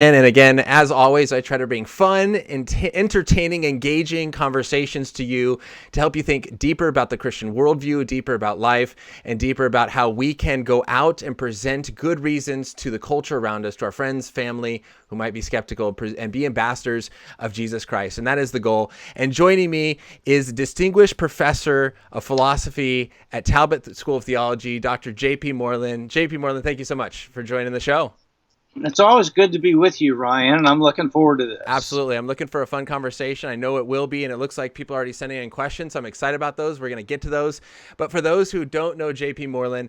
And again, as always, I try to bring fun, entertaining, engaging conversations to you to help you think deeper about the Christian worldview, deeper about life, and deeper about how we can go out and present good reasons to the culture around us, to our friends, family who might be skeptical, and be ambassadors of Jesus Christ. And that is the goal. And joining me is Distinguished Professor of Philosophy at Talbot School of Theology, Dr. J.P. Moreland. J.P. Moreland, thank you so much for joining the show. It's always good to be with you, Ryan, and I'm looking forward to this. Absolutely. I'm looking for a fun conversation. I know it will be, and it looks like people are already sending in questions, so I'm excited about those. We're going to get to those. But for those who don't know J.P. Moreland,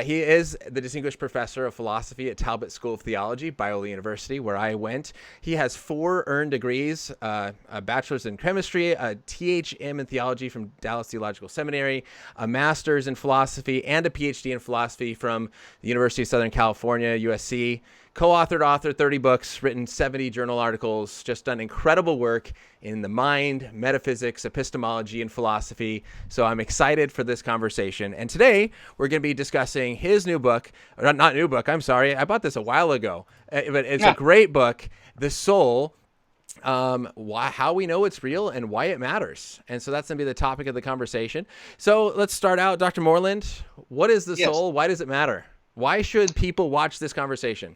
he is the Distinguished Professor of Philosophy at Talbot School of Theology, Biola University, where I went. He has 4 earned degrees, a bachelor's in chemistry, a Th.M. in theology from Dallas Theological Seminary, a master's in philosophy, and a Ph.D. in philosophy from the University of Southern California, USC. Co-authored, 30 books, written 70 journal articles, just done incredible work in the mind, metaphysics, epistemology, and philosophy. So I'm excited for this conversation. And today we're going to be discussing his new book, or not new book, I'm sorry. I bought this a while ago, but it's a great book, The Soul, how we know it's real and why it matters. And so that's going to be the topic of the conversation. So let's start out. Dr. Moreland, what is the soul? Why does it matter? Why should people watch this conversation?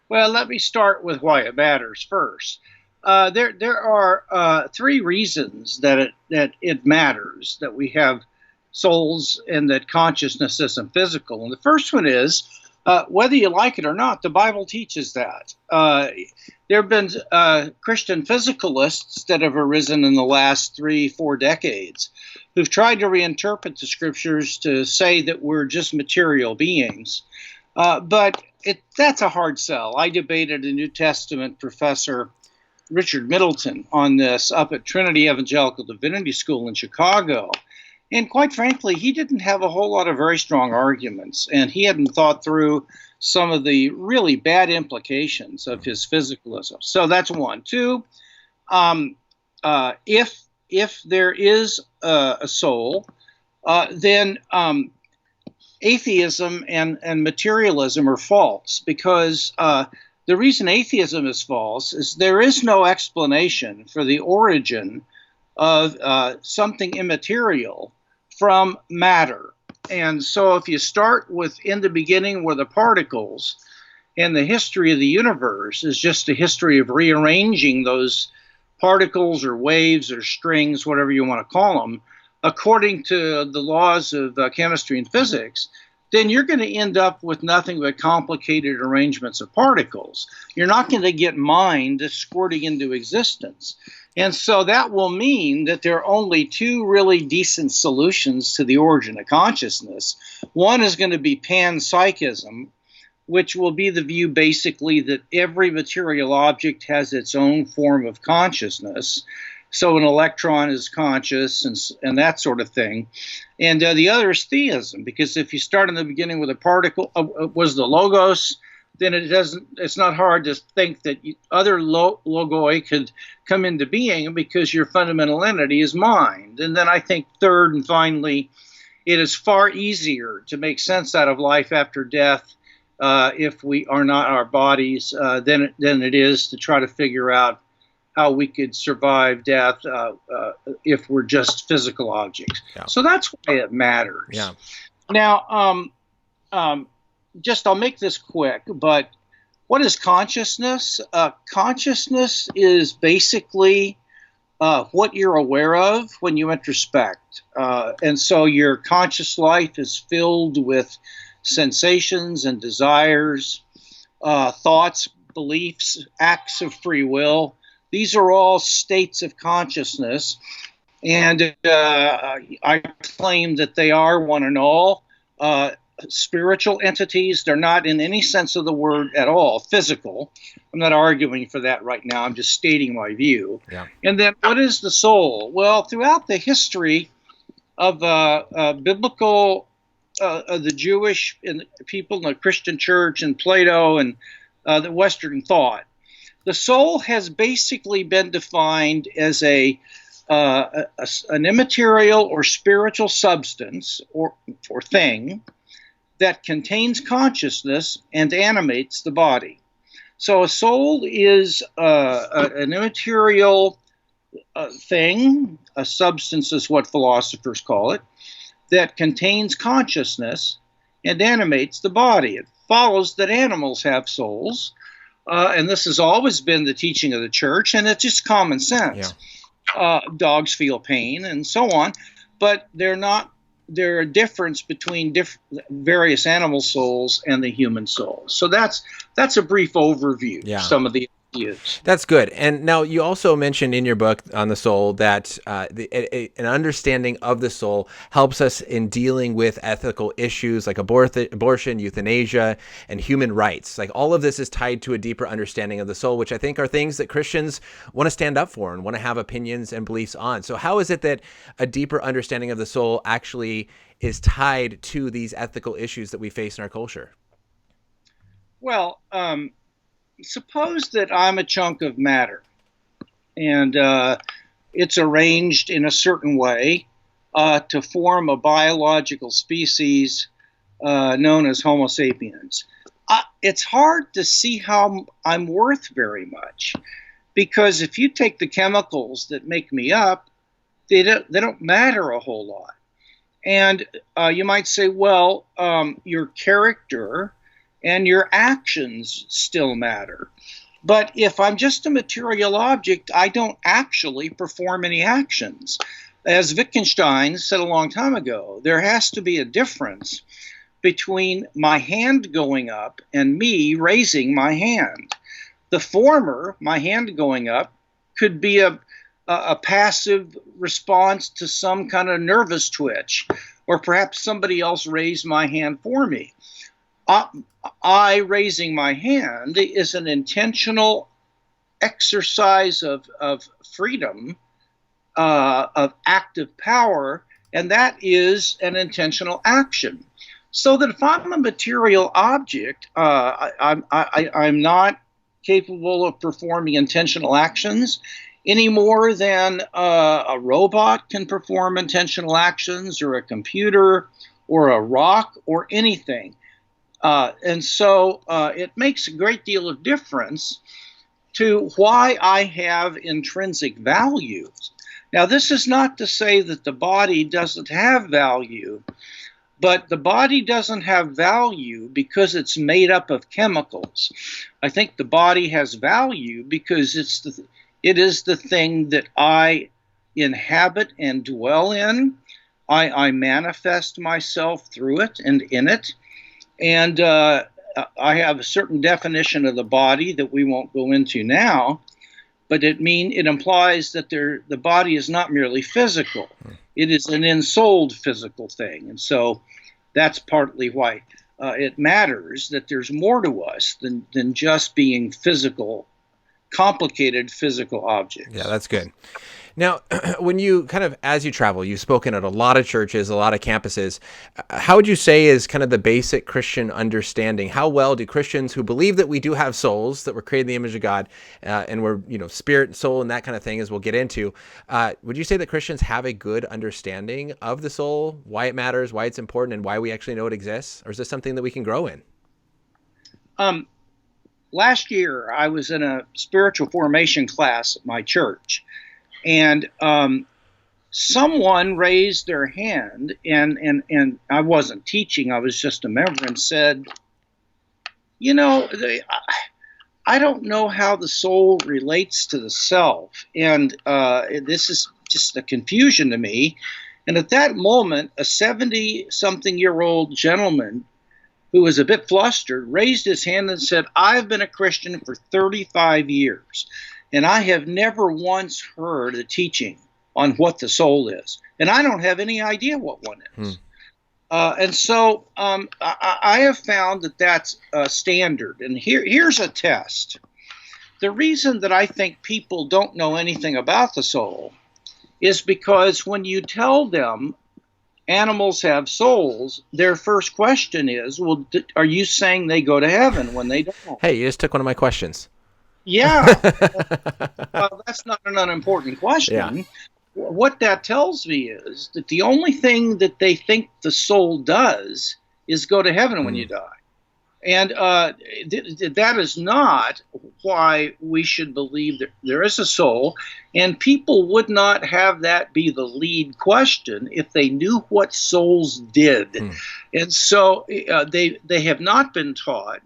Well, let me start with why it matters first. There are 3 reasons that it matters, that we have souls and that consciousness isn't physical. And the first one is, whether you like it or not, the Bible teaches that. There have been Christian physicalists that have arisen in the last 3-4 decades who've tried to reinterpret the scriptures to say that we're just material beings. But that's a hard sell. I debated a New Testament professor, Richard Middleton, on this up at Trinity Evangelical Divinity School in Chicago. And quite frankly, he didn't have a whole lot of very strong arguments, and he hadn't thought through some of the really bad implications of his physicalism. So that's one. 2, if there is a soul, then atheism and materialism are false, because the reason atheism is false is there is no explanation for the origin of something immaterial from matter. And so if you start with in the beginning were the particles, and the history of the universe is just a history of rearranging those particles or waves or strings, whatever you want to call them, according to the laws of chemistry and physics, then you're going to end up with nothing but complicated arrangements of particles. You're not going to get mind squirting into existence. And so that will mean that there are only 2 really decent solutions to the origin of consciousness. One is going to be panpsychism, which will be the view basically that every material object has its own form of consciousness. So an electron is conscious and that sort of thing. And the other is theism, because if you start in the beginning with a particle, was the logos, then it's not hard to think that other logoi could come into being, because your fundamental entity is mind. And then I think third and finally, it is far easier to make sense out of life after death if we are not our bodies than it is to try to figure out how we could survive death if we're just physical objects. Yeah. So that's why it matters. Yeah. Now, I'll make this quick, but what is consciousness? Consciousness is basically what you're aware of when you introspect. And so your conscious life is filled with sensations and desires, thoughts, beliefs, acts of free will. These are all states of consciousness, and I claim that they are one and all spiritual entities. They're not in any sense of the word at all physical. I'm not arguing for that right now. I'm just stating my view. Yeah. And then what is the soul? Well, throughout the history of biblical, the Jewish people in the Christian church and Plato and the Western thought, the soul has basically been defined as an immaterial or spiritual substance or thing that contains consciousness and animates the body. So a soul is an immaterial thing, a substance is what philosophers call it, that contains consciousness and animates the body. It follows that animals have souls, and this has always been the teaching of the church, and it's just common sense. Dogs feel pain and so on, but there are a difference between various animal souls and the human soul. So that's a brief overview of some of the ideas. That's good. And now you also mentioned in your book on the soul that an understanding of the soul helps us in dealing with ethical issues like abortion, euthanasia, and human rights. Like all of this is tied to a deeper understanding of the soul, which I think are things that Christians want to stand up for and want to have opinions and beliefs on. So how is it that a deeper understanding of the soul actually is tied to these ethical issues that we face in our culture? Well, suppose that I'm a chunk of matter, and it's arranged in a certain way to form a biological species known as Homo sapiens. It's hard to see how I'm worth very much, because if you take the chemicals that make me up, they don't matter a whole lot. And you might say, well, your character and your actions still matter. But if I'm just a material object, I don't actually perform any actions. As Wittgenstein said a long time ago, there has to be a difference between my hand going up and me raising my hand. The former, my hand going up, could be a passive response to some kind of nervous twitch, or perhaps somebody else raised my hand for me. I raising my hand is an intentional exercise of freedom, of active power, and that is an intentional action. So that if I'm a material object, I'm not capable of performing intentional actions any more than a robot can perform intentional actions, or a computer, or a rock, or anything. And so it makes a great deal of difference to why I have intrinsic value. Now, this is not to say that the body doesn't have value, but the body doesn't have value because it's made up of chemicals. I think the body has value because it is the thing that I inhabit and dwell in. I manifest myself through it and in it. And I have a certain definition of the body that we won't go into now, but it implies that the body is not merely physical. It is an ensouled physical thing. And so that's partly why it matters that there's more to us than just being physical, complicated physical objects. Yeah, that's good. Now, when you as you travel, you've spoken at a lot of churches, a lot of campuses. How would you say is kind of the basic Christian understanding? How well do Christians who believe that we do have souls, that we're created in the image of God, and we're, spirit and soul and that kind of thing, as we'll get into, would you say that Christians have a good understanding of the soul, why it matters, why it's important, and why we actually know it exists? Or is this something that we can grow in? Last year, I was in a spiritual formation class at my church. And someone raised their hand, and I wasn't teaching, I was just a member, and said, I don't know how the soul relates to the self. And this is just a confusion to me. And at that moment, a 70-something-year-old gentleman who was a bit flustered raised his hand and said, I've been a Christian for 35 years. And I have never once heard a teaching on what the soul is. And I don't have any idea what one is. And so I have found that that's standard. And here's a test. The reason that I think people don't know anything about the soul is because when you tell them animals have souls, their first question is, well, are you saying they go to heaven when they don't? Hey, you just took one of my questions. Yeah, that's not an unimportant question. Yeah. What that tells me is that the only thing that they think the soul does is go to heaven when you die. And that is not why we should believe that there is a soul. And people would not have that be the lead question if they knew what souls did. And so they have not been taught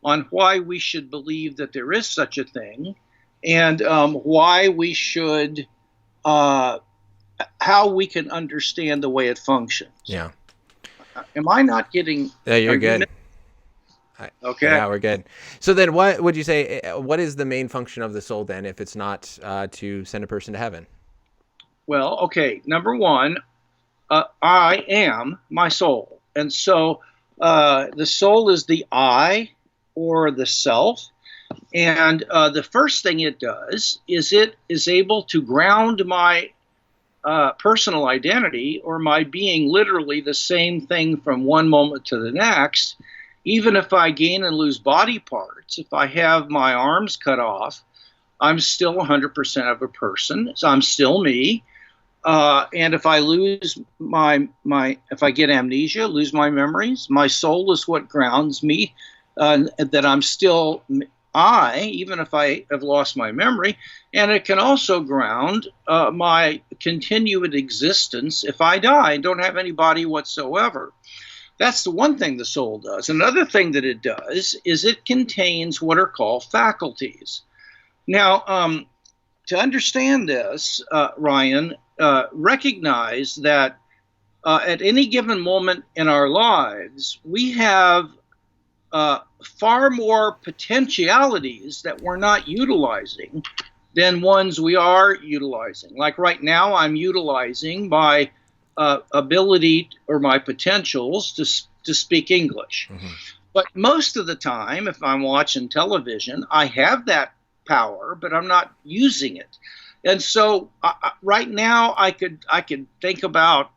on why we should believe that there is such a thing, and why we should, how we can understand the way it functions. Yeah. Am I not getting? Yeah, you're good. Okay. Yeah, we're good. So then what would you say, what is the main function of the soul then, if it's not to send a person to heaven? Well, okay. Number one, I am my soul. And so the soul is the I, or the self. And the first thing it does is it is able to ground my personal identity, or my being, literally the same thing from one moment to the next. Even if I gain and lose body parts, if I have my arms cut off, I'm still 100% of a person. So I'm still me. And if I lose if I get amnesia, lose my memories, my soul is what grounds me, that I'm still I, even if I have lost my memory. And it can also ground my continued existence if I die and don't have any body whatsoever. That's the one thing the soul does. Another thing that it does is it contains what are called faculties. Now, to understand this, Ryan, recognize that at any given moment in our lives, we have far more potentialities that we're not utilizing than ones we are utilizing. Like right now, I'm utilizing my ability or my potentials to speak English. But most of the time, if I'm watching television, I have that power, but I'm not using it. And so right now, I could think about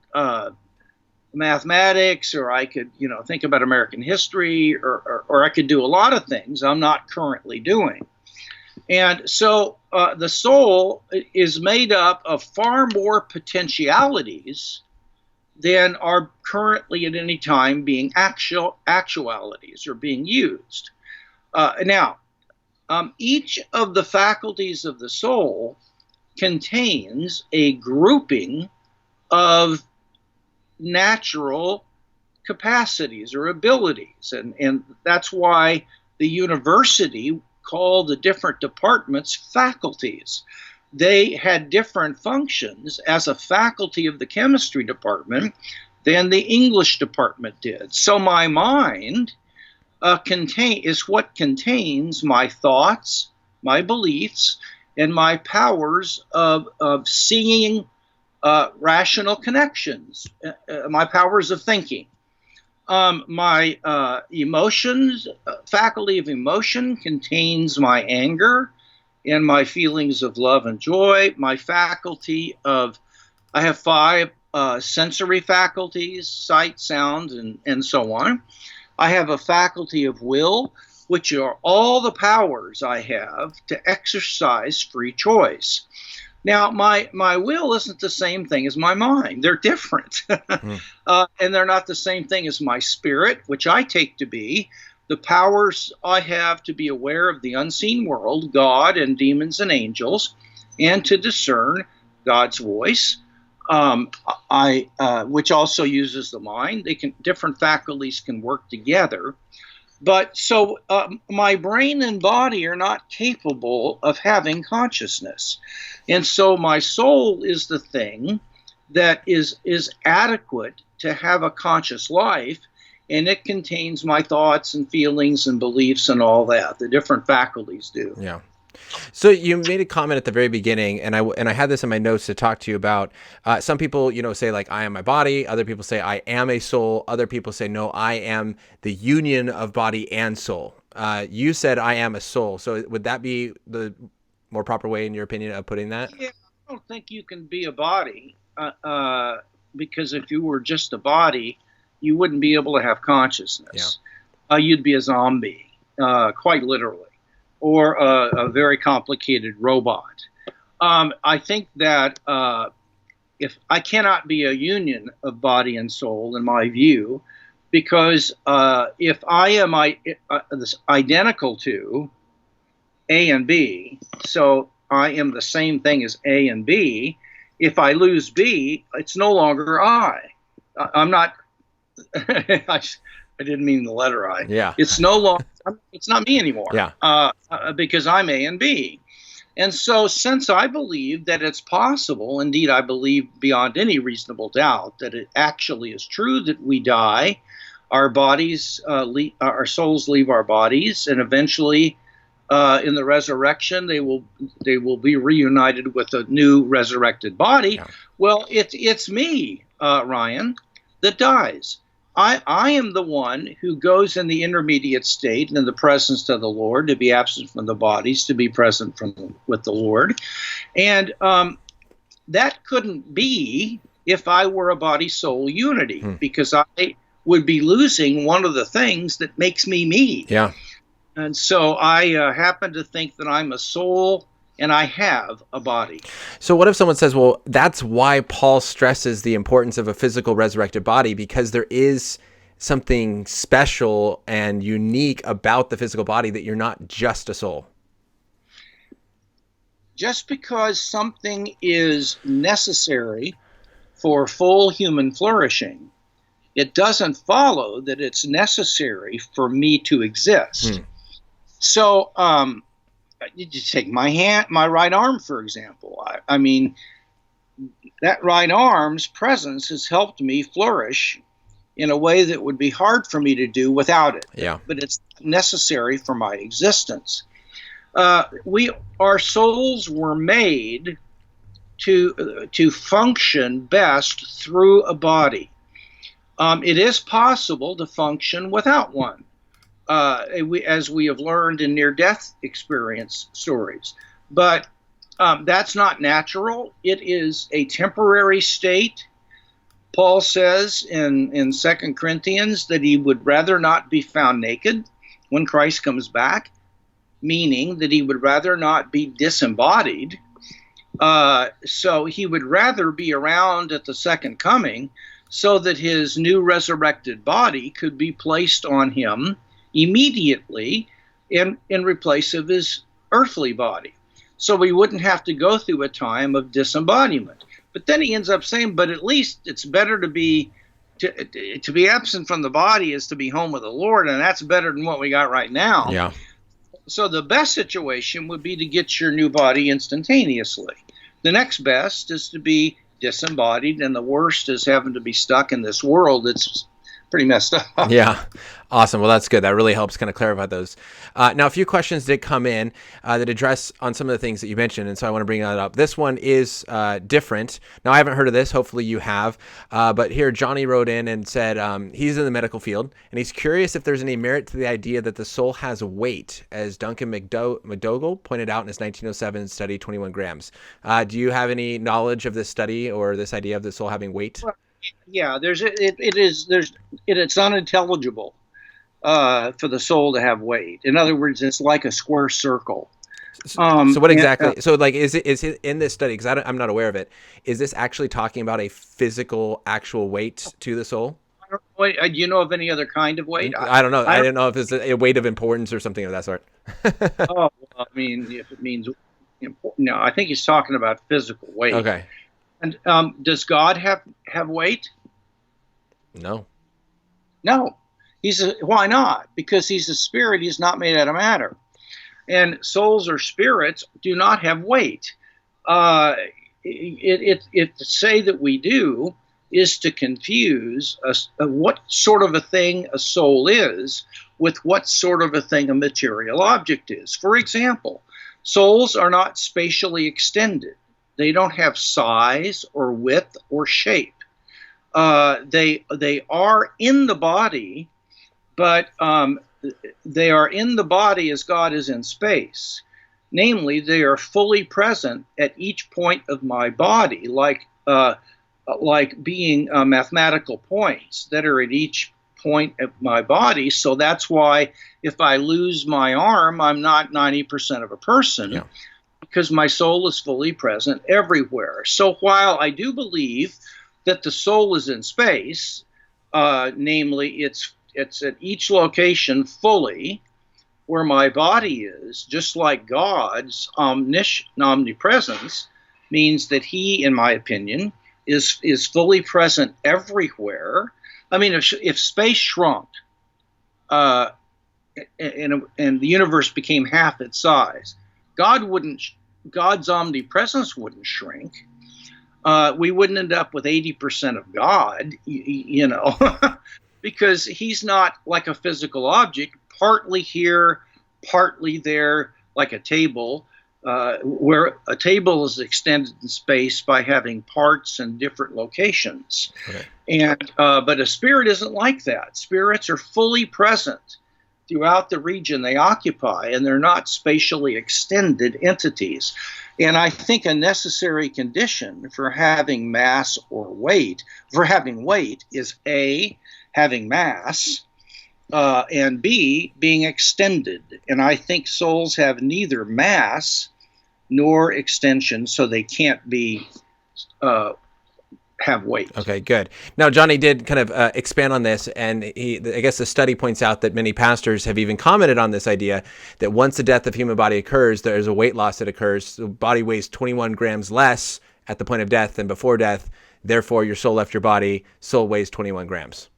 mathematics, or I could think about American history, or I could do a lot of things I'm not currently doing. And so the soul is made up of far more potentialities than are currently at any time being actualities or being used. Now, each of the faculties of the soul contains a grouping of natural capacities or abilities. And that's why the university called the different departments faculties. They had different functions as a faculty of the chemistry department than the English department did. So my mind is what contains my thoughts, my beliefs, and my powers of seeing rational connections, my powers of thinking. My emotions, faculty of emotion, contains my anger and my feelings of love and joy. My faculty of, I have 5 sensory faculties: sight, sound, and so on. I have a faculty of will, which are all the powers I have to exercise free choice. Now, my will isn't the same thing as my mind. They're different. And they're not the same thing as my spirit, which I take to be the powers I have to be aware of the unseen world, God and demons and angels, and to discern God's voice, which also uses the mind. Different faculties can work together. But so my brain and body are not capable of having consciousness. And so my soul is the thing that is adequate to have a conscious life, and it contains my thoughts and feelings and beliefs and all that. The different faculties do. Yeah. So you made a comment at the very beginning, and I had this in my notes to talk to you about. Some people, say like, I am my body. Other people say I am a soul. Other people say, no, I am the union of body and soul. You said I am a soul. So would that be the more proper way, in your opinion, of putting that? Yeah, I don't think you can be a body because if you were just a body, you wouldn't be able to have consciousness. Yeah. You'd be a zombie, quite literally, or a very complicated robot. I think that if I cannot be a union of body and soul, in my view, because if I am identical to A and B, so I am the same thing as A and B. If I lose B, it's no longer I. I'm not. I didn't mean the letter I. Yeah. It's no longer. It's not me anymore. Yeah. Because I'm A and B. And so, since I believe that it's possible, indeed, I believe beyond any reasonable doubt that it actually is true that we die, our bodies, our souls leave our bodies, and eventually, in the resurrection, they will be reunited with a new resurrected body. Yeah. Well, it's me, Ryan, that dies. I am the one who goes in the intermediate state in the presence of the Lord, to be absent from the bodies, to be present with the Lord. And that couldn't be if I were a body-soul unity, because I would be losing one of the things that makes me me. Yeah. And so I happen to think that I'm a soul and I have a body. So what if someone says, well, that's why Paul stresses the importance of a physical resurrected body, because there is something special and unique about the physical body, that you're not just a soul? Just because something is necessary for full human flourishing, it doesn't follow that it's necessary for me to exist. So, you just take my right arm, for example. I mean, that right arm's presence has helped me flourish in a way that would be hard for me to do without it. Yeah. But it's necessary for my existence. Our souls were made to function best through a body. It is possible to function without one. As we have learned in near-death experience stories. But that's not natural. It is a temporary state. Paul says in 2 Corinthians that he would rather not be found naked when Christ comes back, meaning that he would rather not be disembodied. So he would rather be around at the second coming so that his new resurrected body could be placed on him immediately in replace of his earthly body. So we wouldn't have to go through a time of disembodiment. But then he ends up saying, but at least it's better to be absent from the body is to be home with the Lord, and that's better than what we got right now. Yeah. So the best situation would be to get your new body instantaneously. The next best is to be disembodied, and the worst is having to be stuck in this world that's pretty messed up. Yeah. Awesome. Well, that's good. That really helps kind of clarify those. Now, a few questions did come in that address on some of the things that you mentioned, and so I want to bring that up. This one is different. Now, I haven't heard of this. Hopefully you have. But here, Johnny wrote in and said he's in the medical field, and he's curious if there's any merit to the idea that the soul has weight, as Duncan McDougall pointed out in his 1907 study, 21 grams. Do you have any knowledge of this study or this idea of the soul having weight? Yeah, it's unintelligible for the soul to have weight. In other words, it's like a square circle. So what exactly? So like, is it in this study? Because I'm not aware of it. Is this actually talking about a physical, actual weight to the soul? Do you know of any other kind of weight? I don't know. I didn't know if it's a weight of importance or something of that sort. Well, I mean, if it means important, no, I think he's talking about physical weight. Okay. And does God have weight? No. No. Why not? Because he's a spirit. He's not made out of matter. And souls or spirits do not have weight. To say that we do is to confuse what sort of a thing a soul is with what sort of a thing a material object is. For example, souls are not spatially extended. They don't have size or width or shape. They are in the body, but they are in the body as God is in space. Namely, they are fully present at each point of my body, like being mathematical points that are at each point of my body. So that's why if I lose my arm, I'm not 90% of a person. Yeah. Because my soul is fully present everywhere. So while I do believe that the soul is in space, namely it's at each location fully where my body is, just like God's omnipresence means that he, in my opinion, is fully present everywhere. I mean, if space shrunk and the universe became half its size, God's omnipresence wouldn't shrink. We wouldn't end up with 80% of God, because he's not like a physical object, partly here, partly there, like a table, where a table is extended in space by having parts in different locations. Okay. And but a spirit isn't like that. Spirits are fully present throughout the region they occupy, and they're not spatially extended entities. And I think a necessary condition for having mass or weight, is A, having mass, and B, being extended. And I think souls have neither mass nor extension, so they can't be have weight. Okay, good. Now, Johnny did kind of expand on this, and I guess the study points out that many pastors have even commented on this idea that once the death of human body occurs, there's a weight loss that occurs. The body weighs 21 grams less at the point of death than before death. Therefore, your soul left your body, soul weighs 21 grams.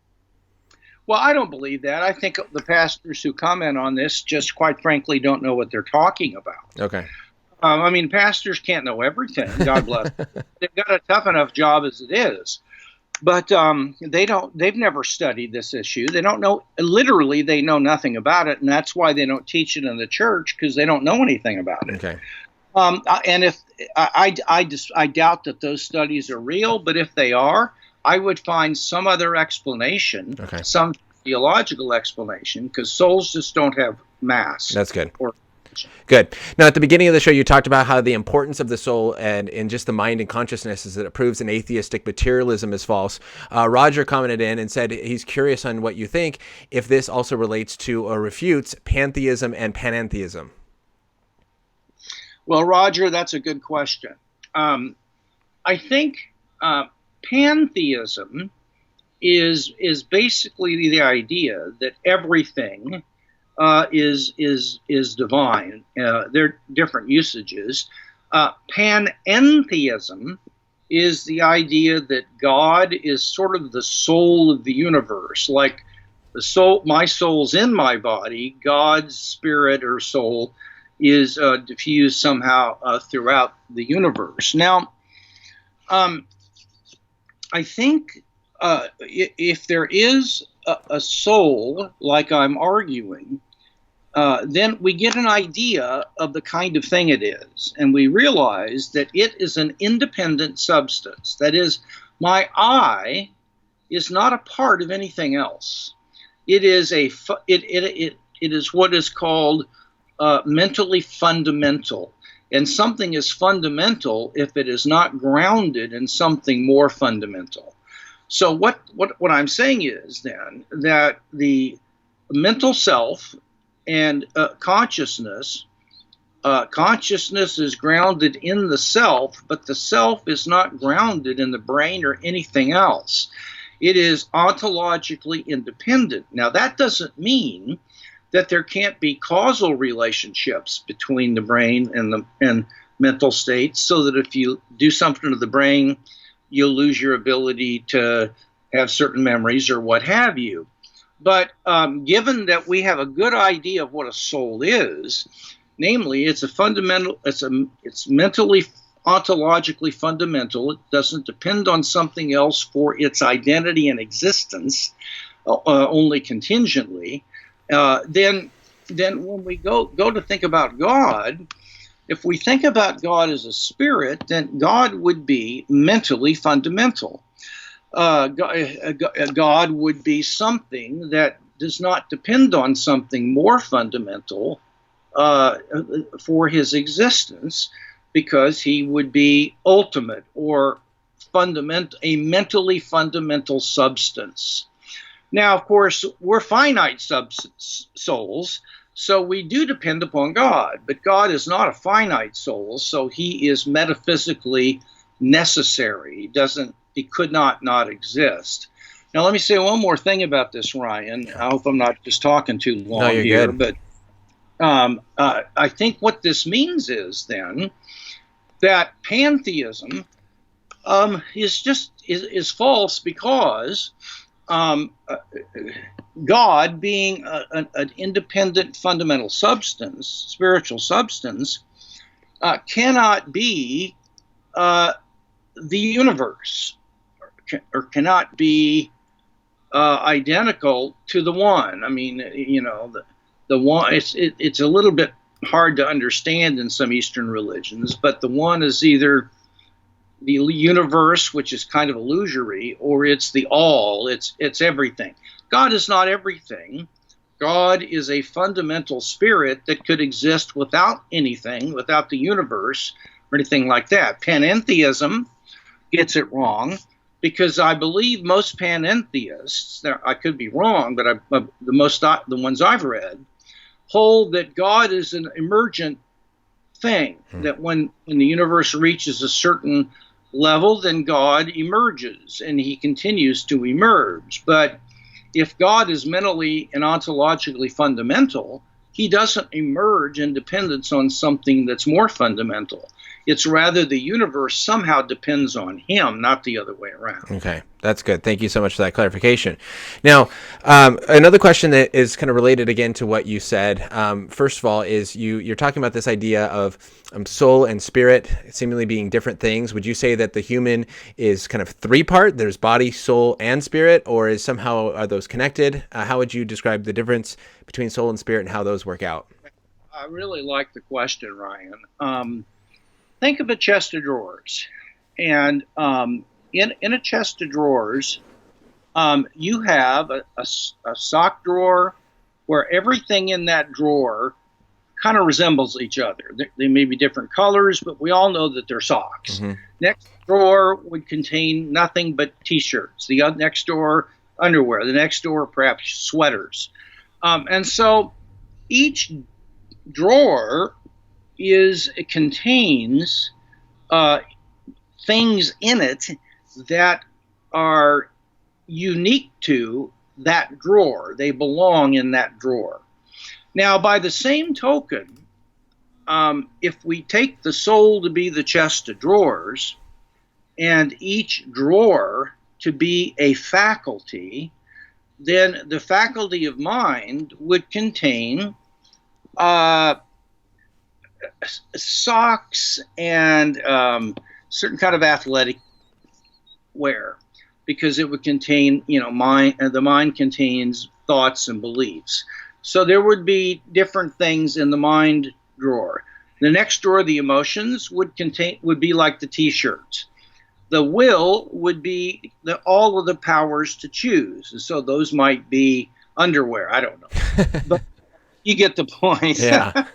Well, I don't believe that. I think the pastors who comment on this just, quite frankly, don't know what they're talking about. Okay. I mean, pastors can't know everything. God bless them. They've got a tough enough job as it is. But they've never studied this issue. They don't know, literally, they know nothing about it. And that's why they don't teach it in the church, because they don't know anything about it. Okay. And if I doubt that those studies are real, but if they are, I would find some other explanation, okay, some theological explanation, because souls just don't have mass. That's good. Good. Now, at the beginning of the show, you talked about how the importance of the soul and in just the mind and consciousness is that it proves an atheistic materialism is false. Roger commented in and said he's curious on what you think, if this also relates to or refutes pantheism and panentheism. Well, Roger, that's a good question. I think pantheism is basically the idea that everything is divine. There are different usages. Panentheism is the idea that God is sort of the soul of the universe, like the soul. My soul's in my body. God's spirit or soul is diffused somehow throughout the universe. Now, I think if there is a soul, like I'm arguing, then we get an idea of the kind of thing it is, and we realize that it is an independent substance. That is, my I is not a part of anything else. It is it is what is called mentally fundamental, and something is fundamental if it is not grounded in something more fundamental. So what I'm saying is then that the mental self and consciousness is grounded in the self, but the self is not grounded in the brain or anything else. It is ontologically independent. Now, that doesn't mean that there can't be causal relationships between the brain and mental states, so that if you do something to the brain, you'll lose your ability to have certain memories or what have you. But given that we have a good idea of what a soul is, namely, it's mentally, ontologically fundamental. It doesn't depend on something else for its identity and existence, only contingently. Then when we go to think about God, if we think about God as a spirit, then God would be mentally fundamental. God would be something that does not depend on something more fundamental for his existence, because he would be ultimate or fundamental, a mentally fundamental substance. Now, of course, we're finite souls, so we do depend upon God, but God is not a finite soul, so he is metaphysically necessary. He could not exist. Now, let me say one more thing about this, Ryan. I hope I'm not just talking too long No, you're here, good. but I think what this means is then that pantheism is false because God, being an independent fundamental substance, spiritual substance, cannot be the universe, or cannot be identical to the one. I mean, the one. It's a little bit hard to understand in some Eastern religions, but the one is either the universe, which is kind of illusory, or it's the all. It's everything. God is not everything. God is a fundamental spirit that could exist without anything, without the universe or anything like that. Pantheism gets it wrong because I believe most pantheists, I could be wrong, but the ones I've read, hold that God is an emergent thing, that when the universe reaches a certain level, then God emerges and he continues to emerge. But if God is mentally and ontologically fundamental, he doesn't emerge in dependence on something that's more fundamental. It's rather the universe somehow depends on him, not the other way around. Okay, that's good. Thank you so much for that clarification. Now, another question that is kind of related again to what you said. First of all, is you're talking about this idea of soul and spirit seemingly being different things. Would you say that the human is kind of three-part? There's body, soul, and spirit, or is somehow are those connected? How would you describe the difference between soul and spirit and how those work out? I really like the question, Ryan. Think of a chest of drawers, and in a chest of drawers, you have a sock drawer where everything in that drawer kind of resembles each other. They may be different colors, but we all know that they're socks. Mm-hmm. Next drawer would contain nothing but T-shirts. The next drawer, underwear. The next drawer, perhaps sweaters. And so each drawer contains things in it that are unique to that drawer. They belong in that drawer. Now, by the same token, if we take the soul to be the chest of drawers and each drawer to be a faculty, then the faculty of mind would contain socks and certain kind of athletic wear, because it would contain, mind. The mind contains thoughts and beliefs. So there would be different things in the mind drawer. The next drawer, the emotions, would be like the T-shirts. The will would be all of the powers to choose. And so those might be underwear. I don't know, but you get the point. Yeah.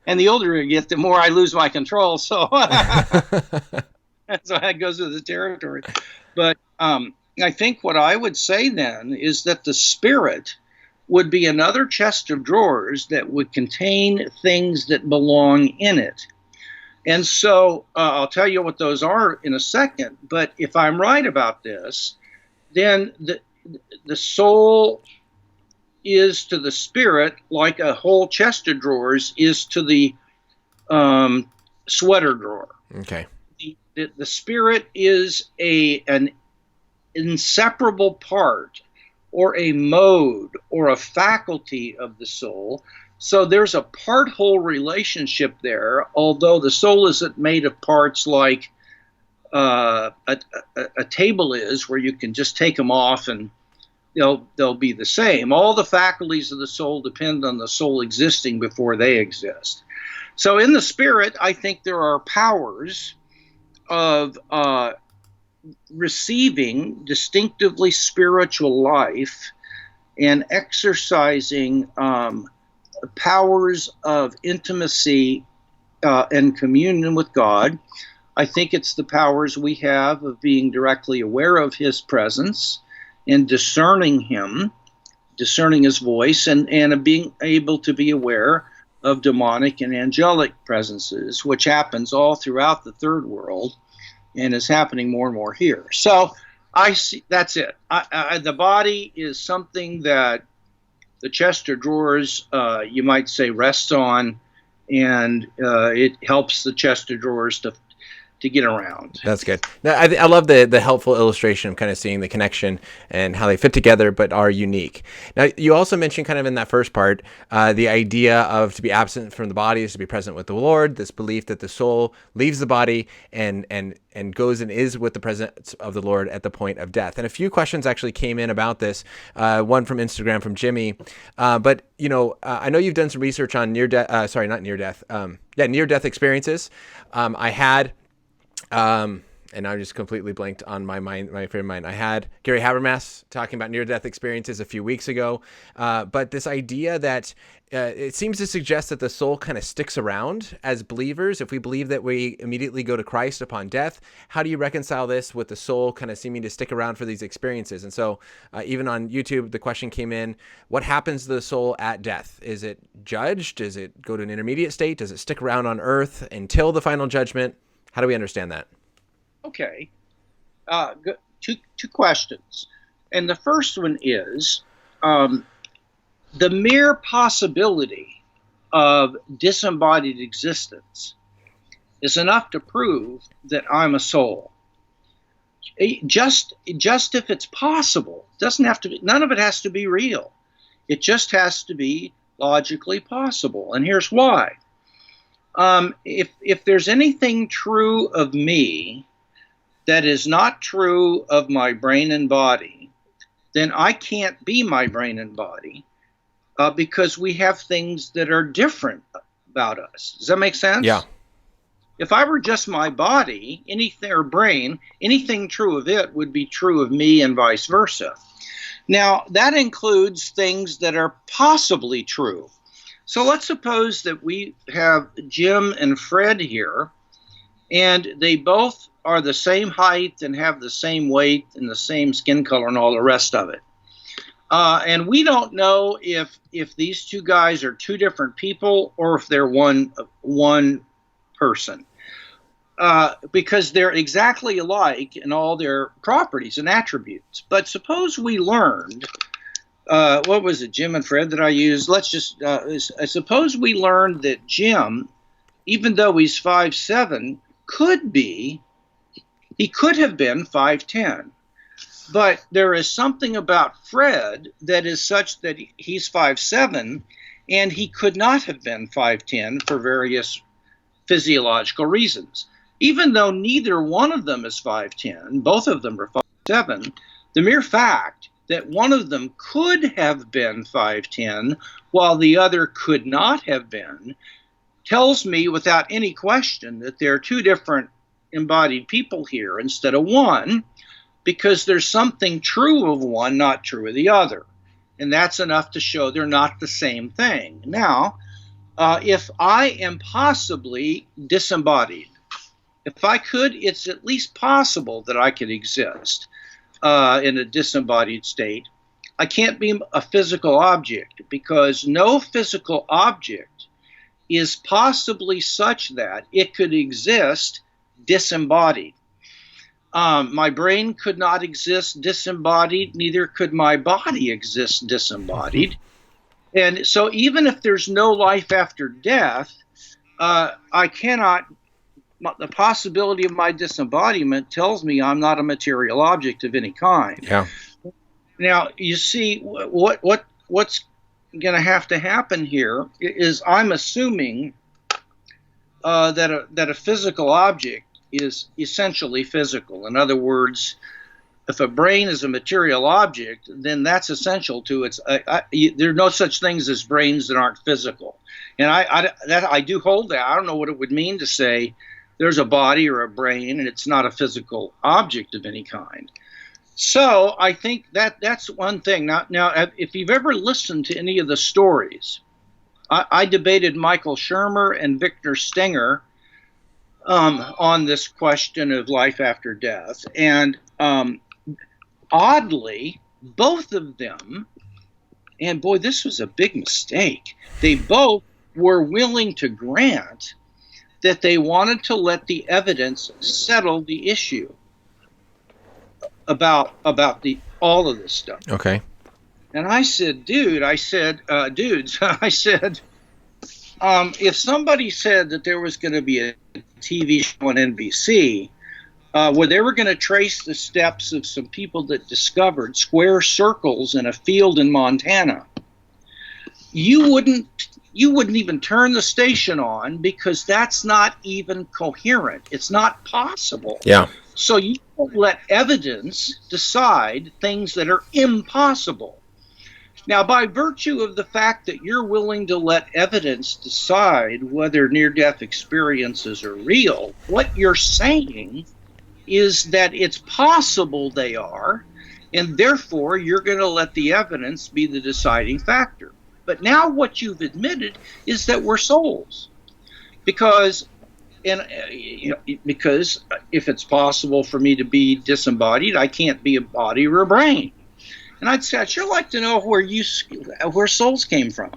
And the older I get, the more I lose my control. So that goes with the territory. But I think what I would say then is that the spirit would be another chest of drawers that would contain things that belong in it. And so I'll tell you what those are in a second. But if I'm right about this, then the soul is to the spirit like a whole chest of drawers is to the sweater drawer. Okay. The spirit is an inseparable part or a mode or a faculty of the soul. So there's a part-whole relationship there, although the soul isn't made of parts like a table is, where you can just take them off and they'll be the same. All the faculties of the soul depend on the soul existing before they exist. So in the spirit, I think there are powers of receiving distinctively spiritual life and exercising powers of intimacy and communion with God. I think it's the powers we have of being directly aware of his presence and discerning him, discerning his voice, and of being able to be aware of demonic and angelic presences, which happens all throughout the third world and is happening more and more here. So I see. That's it. The body is something that the chest of drawers, you might say, rests on, and it helps the chest of drawers to get around. That's good. Now, I love the helpful illustration of kind of seeing the connection and how they fit together but are unique. Now, you also mentioned kind of in that first part, the idea of to be absent from the body is to be present with the Lord, this belief that the soul leaves the body and goes and is with the presence of the Lord at the point of death. And a few questions actually came in about this, one from Instagram from Jimmy. But, I know you've done some research on near-death experiences. I had... and I just completely blanked on my frame of mind. I had Gary Habermas talking about near-death experiences a few weeks ago, but this idea that it seems to suggest that the soul kind of sticks around as believers. If we believe that we immediately go to Christ upon death, how do you reconcile this with the soul kind of seeming to stick around for these experiences? And so even on YouTube, the question came in, what happens to the soul at death? Is it judged? Does it go to an intermediate state? Does it stick around on earth until the final judgment? How do we understand that? Okay. Two questions. And the first one is the mere possibility of disembodied existence is enough to prove that I'm a soul. Just if it's possible, doesn't have to be, none of it has to be real. It just has to be logically possible. And here's why. If there's anything true of me that is not true of my brain and body, then I can't be my brain and body because we have things that are different about us. Does that make sense? Yeah. If I were just my body, anything or brain, anything true of it would be true of me and vice versa. Now, that includes things that are possibly true. So let's suppose that we have Jim and Fred here, and they both are the same height and have the same weight and the same skin color and all the rest of it. And we don't know if these two guys are two different people or if they're one person, because they're exactly alike in all their properties and attributes. But suppose we learned, what was it, Jim and Fred that I used? Let's just, suppose we learned that Jim, even though he's 5'7", he could have been 5'10". But there is something about Fred that is such that he's 5'7", and he could not have been 5'10" for various physiological reasons. Even though neither one of them is 5'10", both of them are 5'7", the mere fact that one of them could have been 5'10" while the other could not have been tells me without any question that there are two different embodied people here instead of one, because there's something true of one, not true of the other. And that's enough to show they're not the same thing. Now, if I am possibly disembodied, if I could, it's at least possible that I could exist in a disembodied state. I can't be a physical object because no physical object is possibly such that it could exist disembodied. My brain could not exist disembodied, neither could my body exist disembodied. And so even if there's no life after death, I cannot, the possibility of my disembodiment tells me I'm not a material object of any kind. Yeah. Now, you see, what's going to have to happen here is I'm assuming that a physical object is essentially physical. In other words, if a brain is a material object, then that's essential to its. There are no such things as brains that aren't physical, and I do hold that. I don't know what it would mean to say there's a body or a brain and it's not a physical object of any kind. So I think that's one thing. Now, if you've ever listened to any of the stories, I debated Michael Shermer and Victor Stenger on this question of life after death. And oddly, both of them, and boy, this was a big mistake, they both were willing to grant that they wanted to let the evidence settle the issue. about all of this stuff. Okay. And I said, dudes, I said, if somebody said that there was going to be a TV show on NBC where they were going to trace the steps of some people that discovered square circles in a field in Montana, you wouldn't even turn the station on, because that's not even coherent. It's not possible. Yeah. So you don't let evidence decide things that are impossible. Now, by virtue of the fact that you're willing to let evidence decide whether near-death experiences are real, what you're saying is that it's possible they are, and therefore you're going to let the evidence be the deciding factor. But now what you've admitted is that we're souls, because if it's possible for me to be disembodied, I can't be a body or a brain. And I'd sure like to know where souls came from.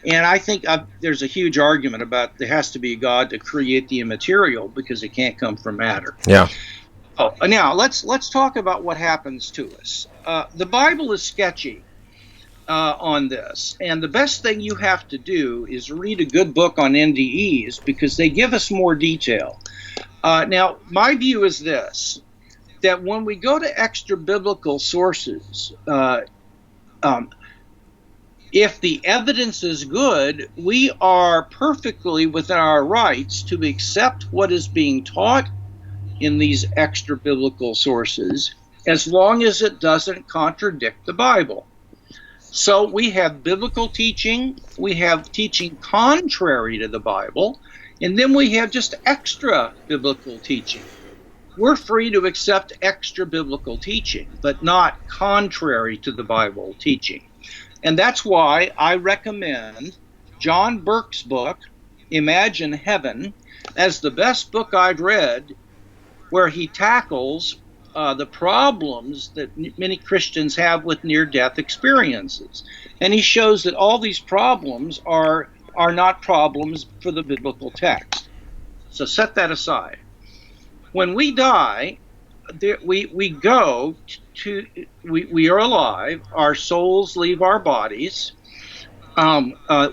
And I think there's a huge argument about there has to be a God to create the immaterial, because it can't come from matter. Yeah. Oh, now let's talk about what happens to us. The Bible is sketchy on this, and the best thing you have to do is read a good book on NDEs, because they give us more detail. Now, my view is this, that when we go to extra biblical sources, if the evidence is good, we are perfectly within our rights to accept what is being taught in these extra biblical sources, as long as it doesn't contradict the Bible. So we have biblical teaching, we have teaching contrary to the Bible, and then we have just extra biblical teaching. We're free to accept extra biblical teaching, but not contrary to the Bible teaching. And that's why I recommend John Burke's book, Imagine Heaven, as the best book I've read, where he tackles the problems that many Christians have with near-death experiences. And he shows that all these problems are not problems for the biblical text. So set that aside. When we die, we are alive, our souls leave our bodies.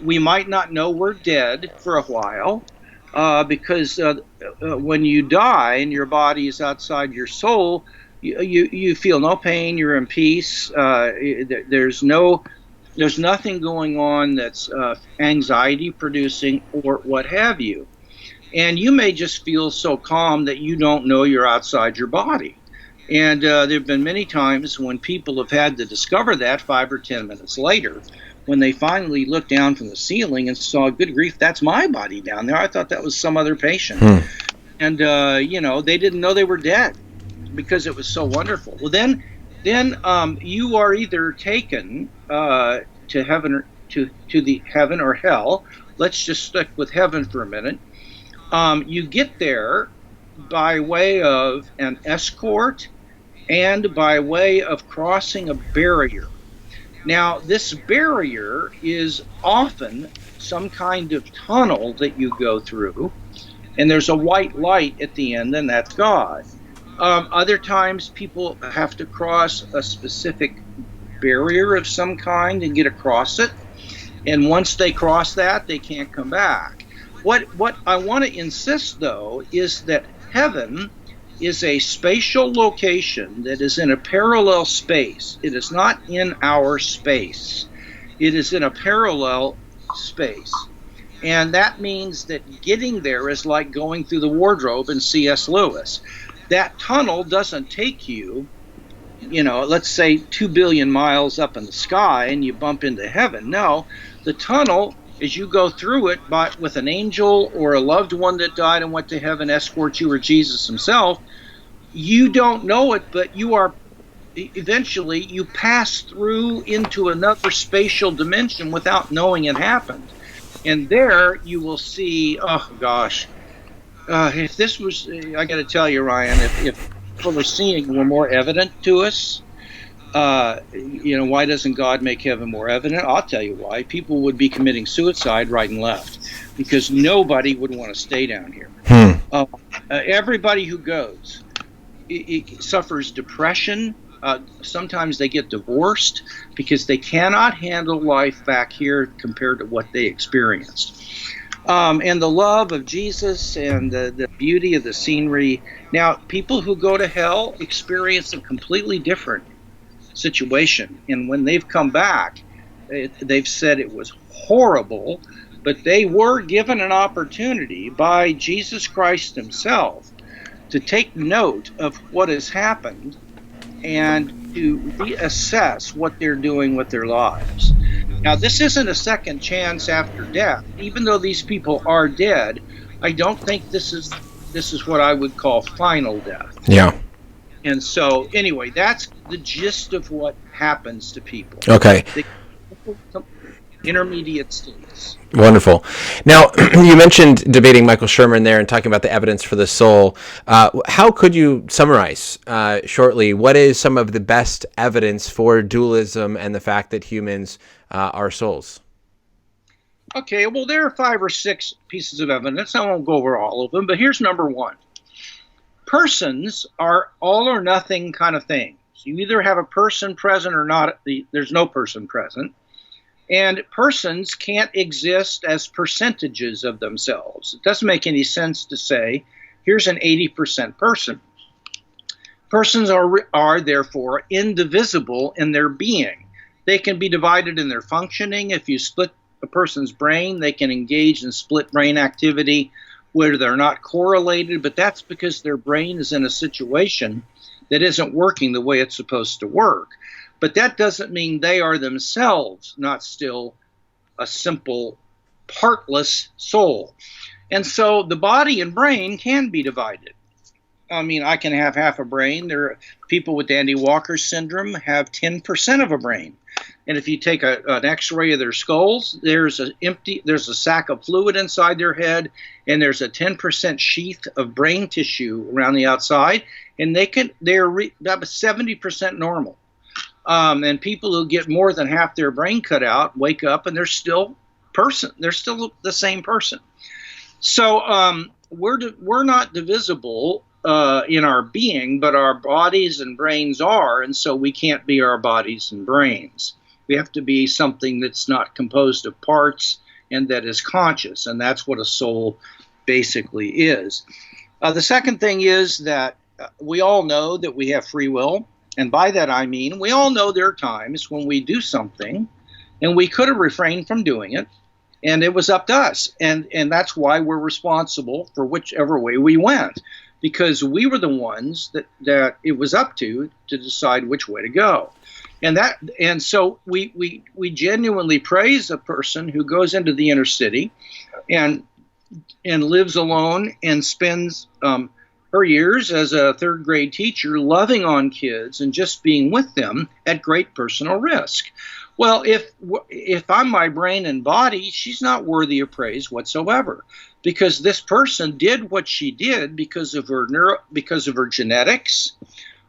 We might not know we're dead for a while, because when you die and your body is outside your soul, you feel no pain, you're in peace. There's nothing going on that's anxiety producing or what have you. And you may just feel so calm that you don't know you're outside your body. And there have been many times when people have had to discover that 5 or 10 minutes later, when they finally looked down from the ceiling and saw, good grief, that's my body down there. I thought that was some other patient. And, they didn't know they were dead because it was so wonderful. Well, then you are either taken to heaven or to the heaven or hell. Let's just stick with heaven for a minute. You get there by way of an escort and by way of crossing a barrier. Now, this barrier is often some kind of tunnel that you go through, and there's a white light at the end, and that's God. Other times, people have to cross a specific barrier of some kind and get across it, and once they cross that, they can't come back. What I want to insist, though, is that heaven is a spatial location that is in a parallel space. It is not in our space. It is in a parallel space. And that means that getting there is like going through the wardrobe in C.S. Lewis. That tunnel doesn't take you, let's say 2 billion miles up in the sky and you bump into heaven. No, the tunnel, as you go through it with an angel or a loved one that died and went to heaven escort you, or Jesus himself, you don't know it, but eventually you pass through into another spatial dimension without knowing it happened. And there you will see, oh gosh, if this was, I got to tell you, Ryan, if what we're seeing were more evident to us, why doesn't God make heaven more evident? I'll tell you why. People would be committing suicide right and left, because nobody would want to stay down here. Everybody who goes it suffers depression. Sometimes they get divorced because they cannot handle life back here compared to what they experienced. And the love of Jesus and the beauty of the scenery. Now, people who go to hell experience a completely different situation. And when they've come back, they've said it was horrible, but they were given an opportunity by Jesus Christ himself to take note of what has happened and to reassess what they're doing with their lives. Now, this isn't a second chance after death. Even though these people are dead, I don't think this is what I would call final death. Yeah. And so, anyway, that's the gist of what happens to people. Okay. Intermediate states. Wonderful. Now, you mentioned debating Michael Sherman there and talking about the evidence for the soul. How could you summarize shortly what is some of the best evidence for dualism and the fact that humans are souls? Okay, well, there are 5 or 6 pieces of evidence. I won't go over all of them, but here's number 1. Persons are all or nothing kind of things. You either have a person present or not. There's no person present. And persons can't exist as percentages of themselves. It doesn't make any sense to say, here's an 80% person. Persons are therefore indivisible in their being. They can be divided in their functioning. If you split a person's brain, they can engage in split brain activity where they're not correlated, but that's because their brain is in a situation that isn't working the way it's supposed to work. But that doesn't mean they are themselves not still a simple, partless soul. And so the body and brain can be divided. I mean, I can have half a brain. There are people with Andy Walker syndrome have 10% of a brain. And if you take an X-ray of their skulls, there's a sack of fluid inside their head, and there's a 10% sheath of brain tissue around the outside, and they're about 70% normal. And people who get more than half their brain cut out wake up and they're still the same person. So we're not divisible in our being, but our bodies and brains are, and so we can't be our bodies and brains. We have to be something that's not composed of parts and that is conscious, and that's what a soul basically is. The second thing is that we all know that we have free will, and by that I mean we all know there are times when we do something and we could have refrained from doing it, and it was up to us, and that's why we're responsible for whichever way we went, because we were the ones that it was up to decide which way to go. And so we genuinely praise a person who goes into the inner city and lives alone and spends her years as a third grade teacher loving on kids and just being with them at great personal risk. Well, if I'm my brain and body, she's not worthy of praise whatsoever, because this person did what she did because of her genetics,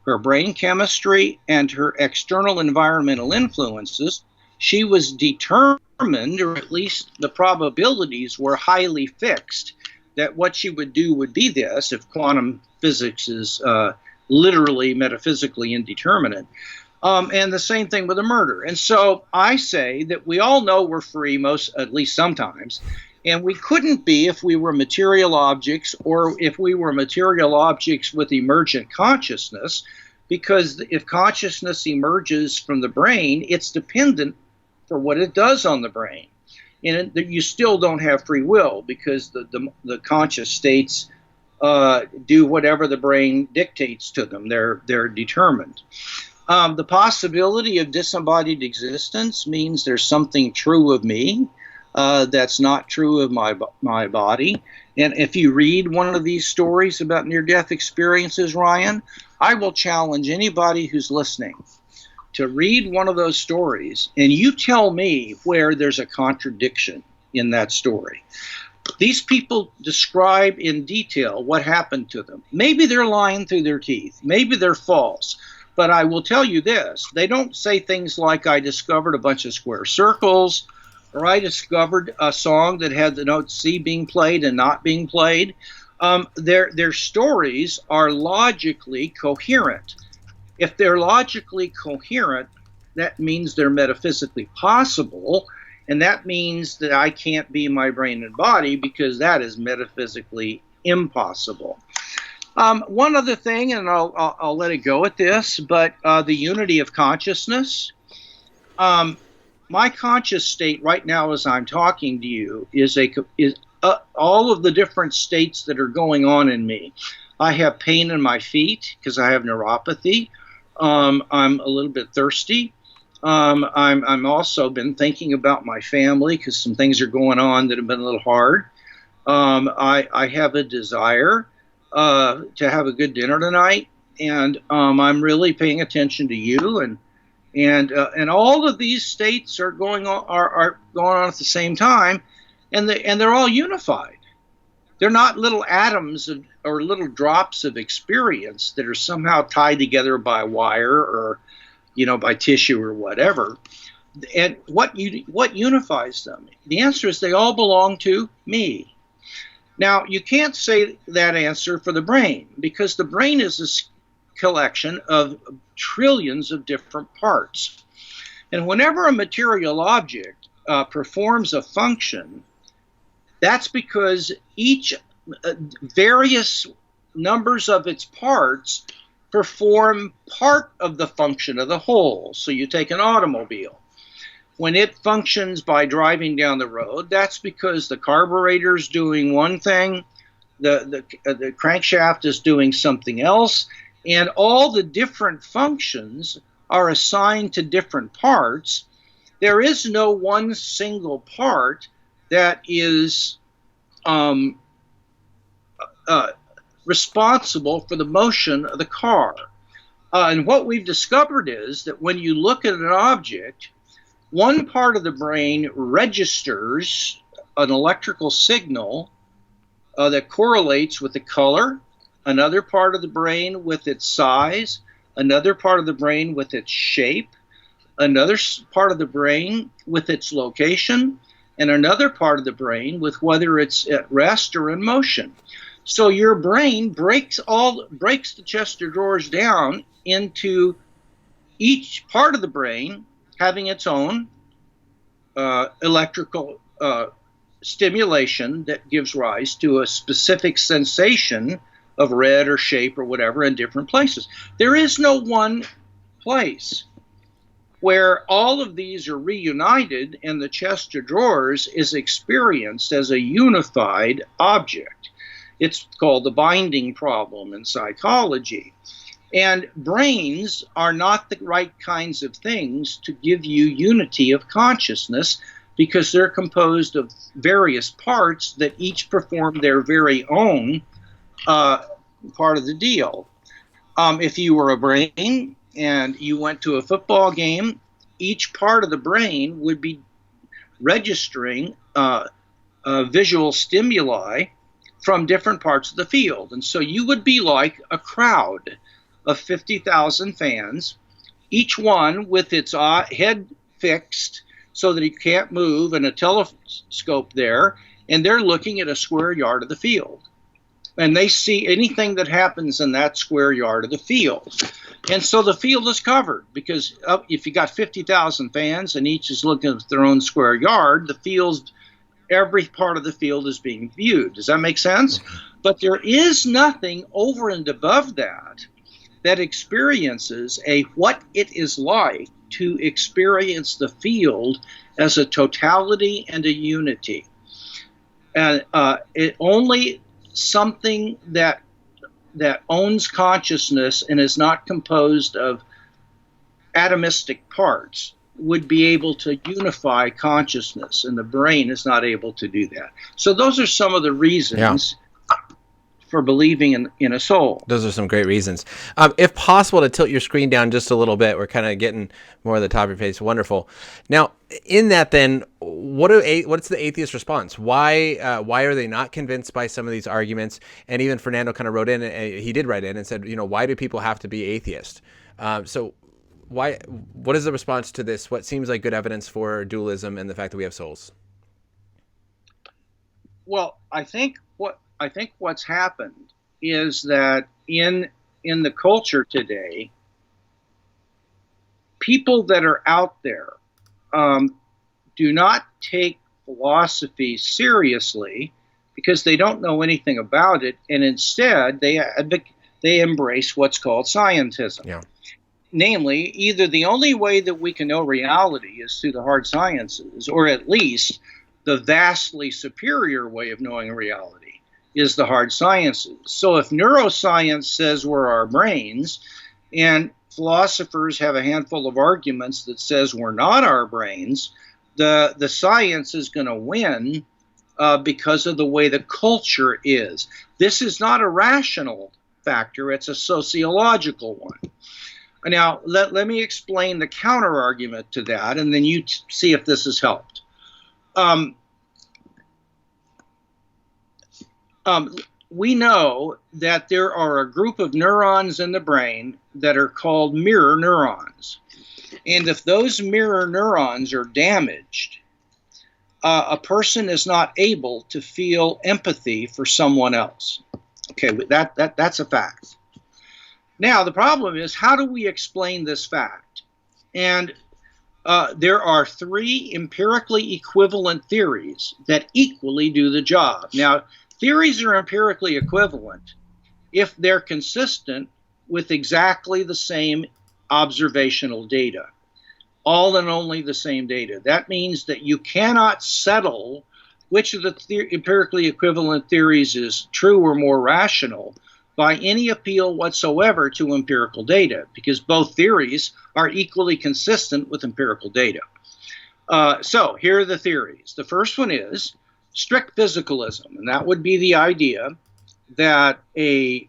her brain chemistry, and her external environmental influences. She was determined, or at least the probabilities were highly fixed, that what she would do would be this, if quantum physics is literally metaphysically indeterminate. And the same thing with a murder. And so I say that we all know we're free, at least sometimes, and we couldn't be if we were material objects, or if we were material objects with emergent consciousness, because if consciousness emerges from the brain, it's dependent for what it does on the brain. And you still don't have free will, because the conscious states do whatever the brain dictates to them. They're determined. The possibility of disembodied existence means there's something true of me that's not true of my body. And if you read one of these stories about near-death experiences, Ryan, I will challenge anybody who's listening to read one of those stories, and you tell me where there's a contradiction in that story. These people describe in detail what happened to them. Maybe they're lying through their teeth. Maybe they're false. But I will tell you this. They don't say things like, I discovered a bunch of square circles, or I discovered a song that had the note C being played and not being played. Their stories are logically coherent. If they're logically coherent, that means they're metaphysically possible, and that means that I can't be my brain and body, because that is metaphysically impossible. One other thing, and I'll let it go at this, but the unity of consciousness. My conscious state right now, as I'm talking to you, is all of the different states that are going on in me. I have pain in my feet because I have neuropathy. I'm a little bit thirsty. I'm also been thinking about my family because some things are going on that have been a little hard. I have a desire to have a good dinner tonight, and I'm really paying attention to you, and all of these states are going on at the same time, and they're all unified. They're not little atoms or little drops of experience that are somehow tied together by wire or, by tissue or whatever. And what unifies them? The answer is they all belong to me. Now, you can't say that answer for the brain, because the brain is a collection of trillions of different parts. And whenever a material object performs a function, that's because each various numbers of its parts perform part of the function of the whole. So you take an automobile. When it functions by driving down the road, that's because the carburetor's doing one thing, the crankshaft is doing something else, and all the different functions are assigned to different parts. There is no one single part that is responsible for the motion of the car. And what we've discovered is that when you look at an object, one part of the brain registers an electrical signal that correlates with the color, another part of the brain with its size, another part of the brain with its shape, another part of the brain with its location, and another part of the brain with whether it's at rest or in motion. So your brain breaks the chest of drawers down into each part of the brain having its own electrical stimulation that gives rise to a specific sensation of red or shape or whatever in different places. There is no one place where all of these are reunited and the chest of drawers is experienced as a unified object. It's called the binding problem in psychology. And brains are not the right kinds of things to give you unity of consciousness, because they're composed of various parts that each perform their very own part of the deal. If you were a brain and you went to a football game, each part of the brain would be registering visual stimuli from different parts of the field. And so you would be like a crowd of 50,000 fans, each one with its head fixed so that he can't move, and a telescope there, and they're looking at a square yard of the field. And they see anything that happens in that square yard of the field. And so the field is covered, because if you got 50,000 fans and each is looking at their own square yard, every part of the field is being viewed. Does that make sense? But there is nothing over and above that experiences what it is like to experience the field as a totality and a unity. And it only something that owns consciousness and is not composed of atomistic parts would be able to unify consciousness, and the brain is not able to do that. So those are some of the reasons for believing in a soul. Those are some great reasons. If possible, to tilt your screen down just a little bit, we're kind of getting more of the top of your face. Wonderful. Now, in that, then, what's the atheist response? Why are they not convinced by some of these arguments? And even Fernando kind of wrote in, he did write in and said, why do people have to be atheist? So what is the response to this? What seems like good evidence for dualism and the fact that we have souls? Well, I think I think what's happened is that in the culture today, people that are out there do not take philosophy seriously because they don't know anything about it, and instead they embrace what's called scientism. Yeah. Namely, either the only way that we can know reality is through the hard sciences, or at least the vastly superior way of knowing reality is the hard sciences. So if neuroscience says we're our brains, and philosophers have a handful of arguments that says we're not our brains, the science is going to win because of the way the culture is. This is not a rational factor, it's a sociological one. Now, let me explain the counter argument to that, and then you see if this has helped. We know that there are a group of neurons in the brain that are called mirror neurons. And if those mirror neurons are damaged, a person is not able to feel empathy for someone else. Okay, that's a fact. Now, the problem is, how do we explain this fact? And there are three empirically equivalent theories that equally do the job. Now, theories are empirically equivalent if they're consistent with exactly the same observational data, all and only the same data. That means that you cannot settle which of the empirically equivalent theories is true or more rational by any appeal whatsoever to empirical data, because both theories are equally consistent with empirical data. So here are the theories. The first one is strict physicalism, and that would be the idea that a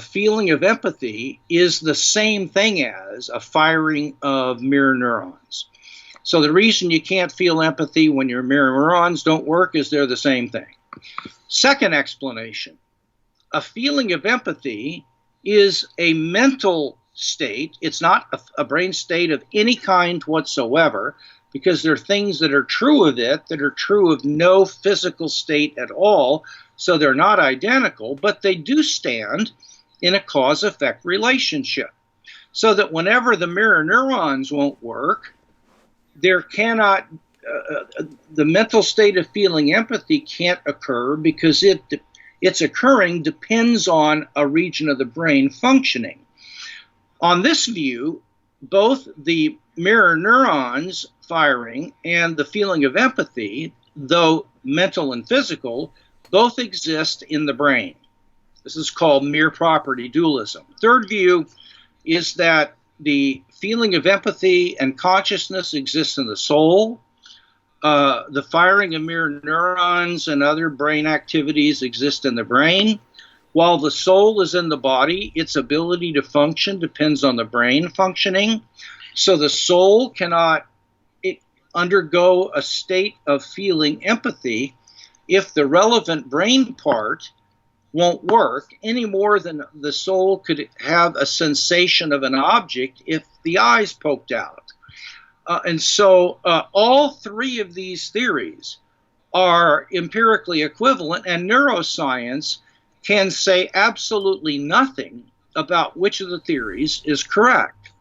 feeling of empathy is the same thing as a firing of mirror neurons. So the reason you can't feel empathy when your mirror neurons don't work is they're the same thing. Second explanation, a feeling of empathy is a mental state. It's not a brain state of any kind whatsoever, because there are things that are true of it that are true of no physical state at all. So they're not identical, but they do stand in a cause-effect relationship. So that whenever the mirror neurons won't work, there cannot, the mental state of feeling empathy can't occur because its occurring depends on a region of the brain functioning. On this view, both the mirror neurons firing and the feeling of empathy, though mental and physical, both exist in the brain. This is called mere property dualism. Third view is that the feeling of empathy and consciousness exists in the soul. The firing of mirror neurons and other brain activities exist in the brain. While the soul is in the body, its ability to function depends on the brain functioning. So the soul cannot undergo a state of feeling empathy if the relevant brain part won't work any more than the soul could have a sensation of an object if the eyes poked out. And so all three of these theories are empirically equivalent, and neuroscience can say absolutely nothing about which of the theories is correct.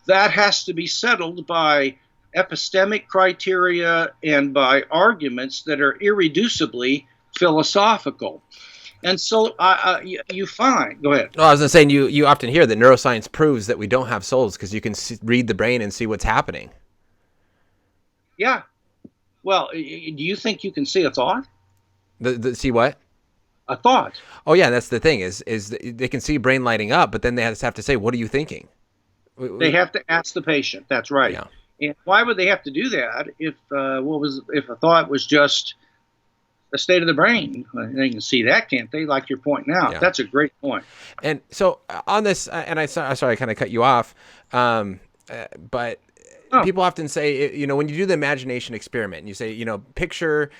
That has to be settled by epistemic criteria and by arguments that are irreducibly philosophical. And so you find, go ahead. Well, I was going to say, you often hear that neuroscience proves that we don't have souls because you can read the brain and see what's happening. Yeah. Well, do you think you can see a thought? See what? A thought. Oh, yeah, that's the thing is they can see brain lighting up, but then they just have to say, what are you thinking? They have to ask the patient. That's right. Yeah. And why would they have to do that if a thought was just a state of the brain? They can see that, can't they? Like you're pointing out. Yeah. That's a great point. And so on this, and sorry I kind of cut you off, but people often say, when you do the imagination experiment, and you say, picture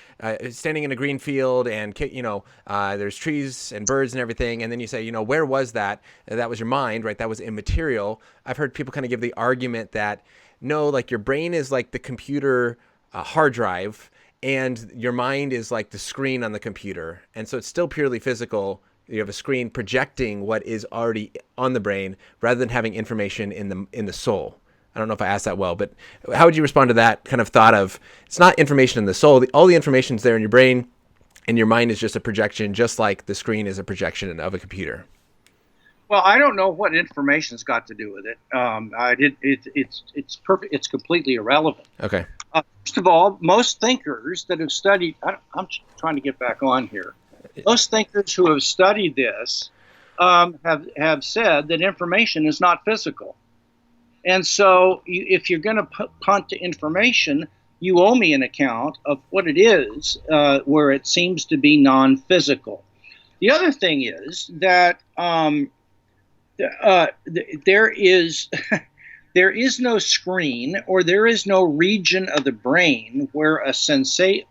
standing in a green field, and there's trees and birds and everything, and then you say, where was that? That was your mind, right? That was immaterial. I've heard people kind of give the argument that no, like your brain is like the computer hard drive, and your mind is like the screen on the computer. And so it's still purely physical. You have a screen projecting what is already on the brain rather than having information in the soul. I don't know if I asked that well, but how would you respond to that kind of thought of it's not information in the soul. All the information is there in your brain, and your mind is just a projection, just like the screen is a projection of a computer. Well, I don't know what information's got to do with it. It's perfect. It's completely irrelevant. Okay. First of all, most thinkers that have studied, I'm trying to get back on here. Most thinkers who have studied this have said that information is not physical. And so if you're going to punt to information, you owe me an account of what it is where it seems to be non-physical. The other thing is that there is no screen or there is no region of the brain where a sensation.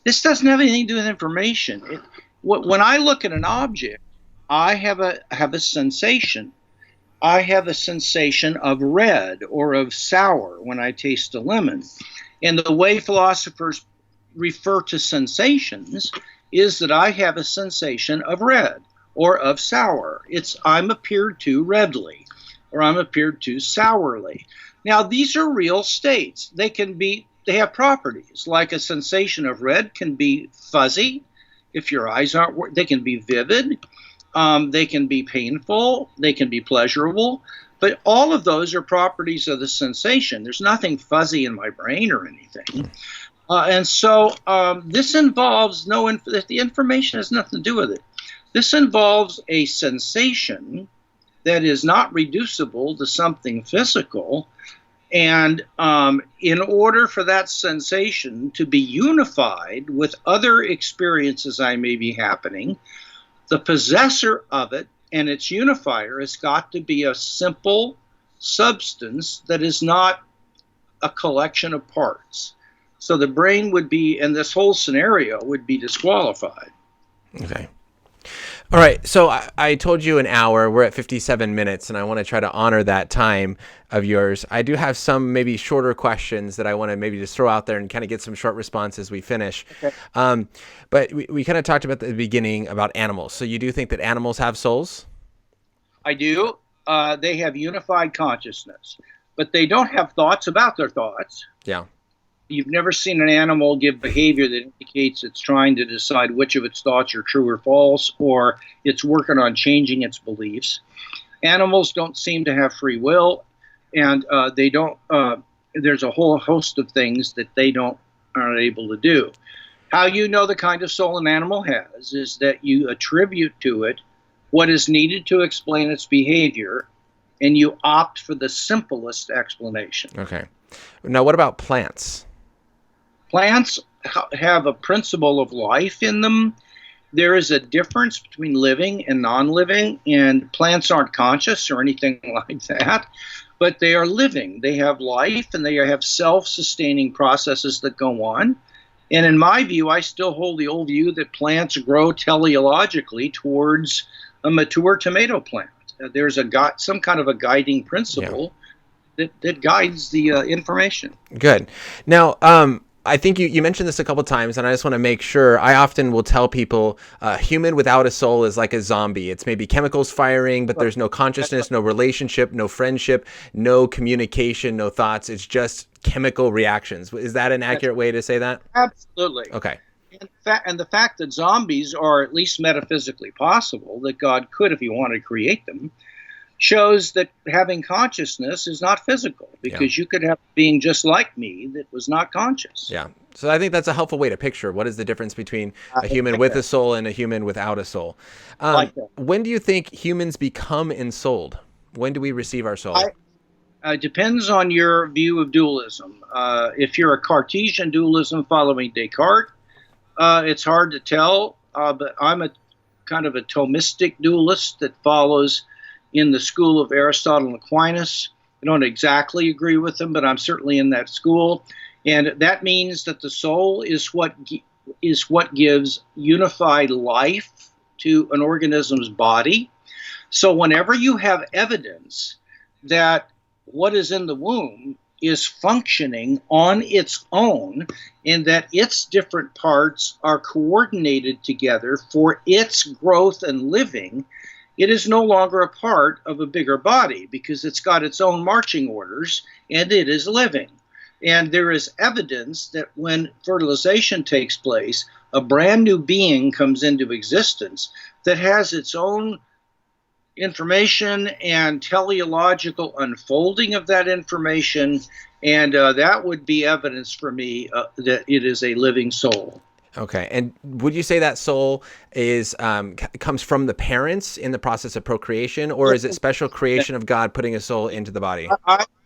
This doesn't have anything to do with information. When I look at an object, I have a sensation. I have a sensation of red or of sour when I taste a lemon. And the way philosophers refer to sensations is that I have a sensation of red or of sour. I'm appeared to redly or I'm appeared to sourly. Now, these are real states. They have properties, like a sensation of red can be fuzzy if your eyes aren't, they can be vivid. They can be painful, they can be pleasurable, but all of those are properties of the sensation. There's nothing fuzzy in my brain or anything. And so this involves the information has nothing to do with it. This involves a sensation that is not reducible to something physical. And in order for that sensation to be unified with other experiences I may be happening, the possessor of it and its unifier has got to be a simple substance that is not a collection of parts. So the brain would be, and this whole scenario would be disqualified. Okay. All right. So I told you an hour. We're at 57 minutes, and I want to try to honor that time of yours. I do have some maybe shorter questions that I want to maybe just throw out there and kind of get some short responses as we finish. Okay. But we kind of talked about the beginning about animals. So you do think that animals have souls? I do. They have unified consciousness, but they don't have thoughts about their thoughts. Yeah. You've never seen an animal give behavior that indicates it's trying to decide which of its thoughts are true or false, or it's working on changing its beliefs. Animals don't seem to have free will, and they don't. There's a whole host of things that they aren't able to do. How you know the kind of soul an animal has is that you attribute to it what is needed to explain its behavior, and you opt for the simplest explanation. Okay. Now, what about plants? Plants have a principle of life in them. There is a difference between living and non-living, and plants aren't conscious or anything like that, but they are living. They have life, and they have self-sustaining processes that go on. And in my view, I still hold the old view that plants grow teleologically towards a mature tomato plant. There's some kind of a guiding principle that guides the information. Good. Now, I think you mentioned this a couple times, and I just want to make sure. I often will tell people human without a soul is like a zombie. It's maybe chemicals firing, but there's no consciousness, no relationship, no friendship, no communication, no thoughts. It's just chemical reactions. Is that an accurate way to say that? Absolutely. Okay. And the fact that zombies are at least metaphysically possible, that God could, if he wanted to create them, shows that having consciousness is not physical, because you could have a being just like me that was not conscious. Yeah. So I think that's a helpful way to picture what is the difference between a human with a soul and a human without a soul. When do you think humans become ensouled? When do we receive our soul? Depends on your view of dualism. If you're a Cartesian dualism following Descartes, it's hard to tell, but I'm a kind of a Thomistic dualist that follows in the school of Aristotle and Aquinas. I don't exactly agree with them, but I'm certainly in that school. And that means that the soul is what gives unified life to an organism's body. So whenever you have evidence that what is in the womb is functioning on its own, and that its different parts are coordinated together for its growth and living, it is no longer a part of a bigger body because it's got its own marching orders and it is living. And there is evidence that when fertilization takes place, a brand new being comes into existence that has its own information and teleological unfolding of that information, and that would be evidence for me that it is a living soul. Okay, and would you say that soul is comes from the parents in the process of procreation, or is it special creation of God putting a soul into the body?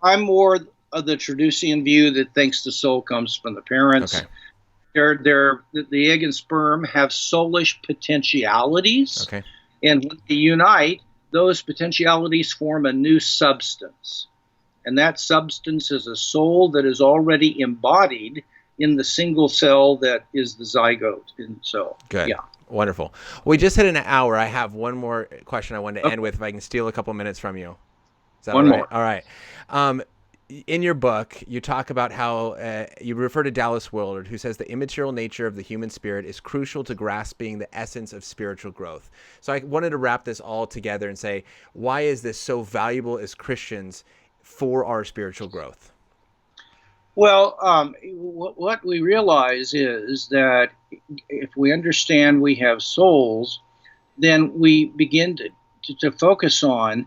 I'm more of the Traducian view that thinks the soul comes from the parents. Okay. The egg and sperm have soulish potentialities, Okay. and when they unite, those potentialities form a new substance. And that substance is a soul that is already embodied in the single cell that is the zygote. And so, good. Yeah. Wonderful. We just hit an hour. I have one more question I wanted to end with, if I can steal a couple minutes from you. Is that One all right? more. All right. In your book, you talk about how you refer to Dallas Willard, who says the immaterial nature of the human spirit is crucial to grasping the essence of spiritual growth. So I wanted to wrap this all together and say, why is this so valuable as Christians for our spiritual growth? Well, what we realize is that if we understand we have souls, then we begin to focus on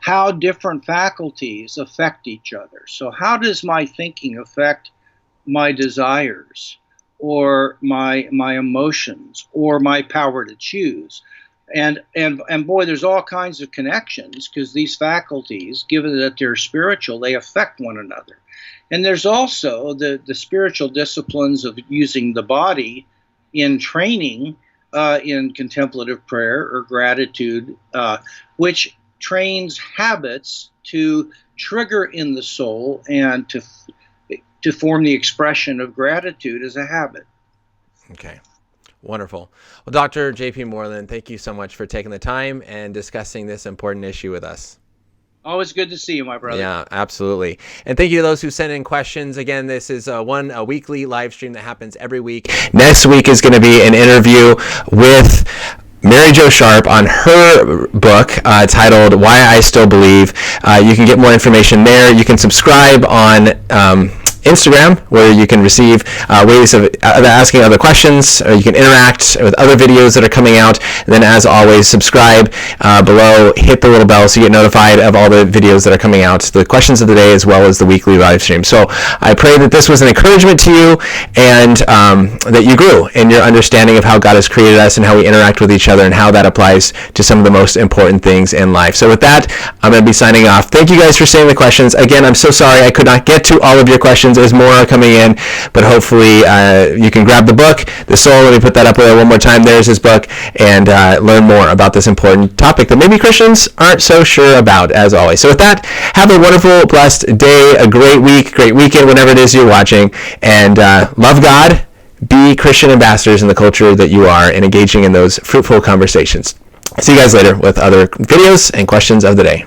how different faculties affect each other. So how does my thinking affect my desires or my emotions or my power to choose? And boy, there's all kinds of connections, because these faculties, given that they're spiritual, they affect one another. And there's also the spiritual disciplines of using the body in training in contemplative prayer or gratitude, which trains habits to trigger in the soul and to form the expression of gratitude as a habit. Okay. Wonderful. Well, Dr. J.P. Moreland, thank you so much for taking the time and discussing this important issue with us. Always good to see you, my brother. Yeah, absolutely. And thank you to those who sent in questions. Again, this is a weekly live stream that happens every week. Next week is going to be an interview with Mary Jo Sharp on her book titled Why I Still Believe. You can get more information there. You can subscribe on Instagram, where you can receive ways of asking other questions, or you can interact with other videos that are coming out. And then, as always, subscribe below, hit the little bell so you get notified of all the videos that are coming out, the questions of the day, as well as the weekly live stream. So I pray that this was an encouragement to you, and that you grew in your understanding of how God has created us and how we interact with each other, and how that applies to some of the most important things in life. So with that, I'm going to be signing off. Thank you guys for sending the questions. Again, I'm so sorry I could not get to all of your questions. There's more are coming in, but hopefully you can grab the book, The Soul. Let me put that up there one more time. There's his book, and learn more about this important topic that maybe Christians aren't so sure about, as always. So with that, have a wonderful, blessed day, a great week, great weekend, whenever it is you're watching, and love God, be Christian ambassadors in the culture that you are, and engaging in those fruitful conversations. See you guys later with other videos and questions of the day.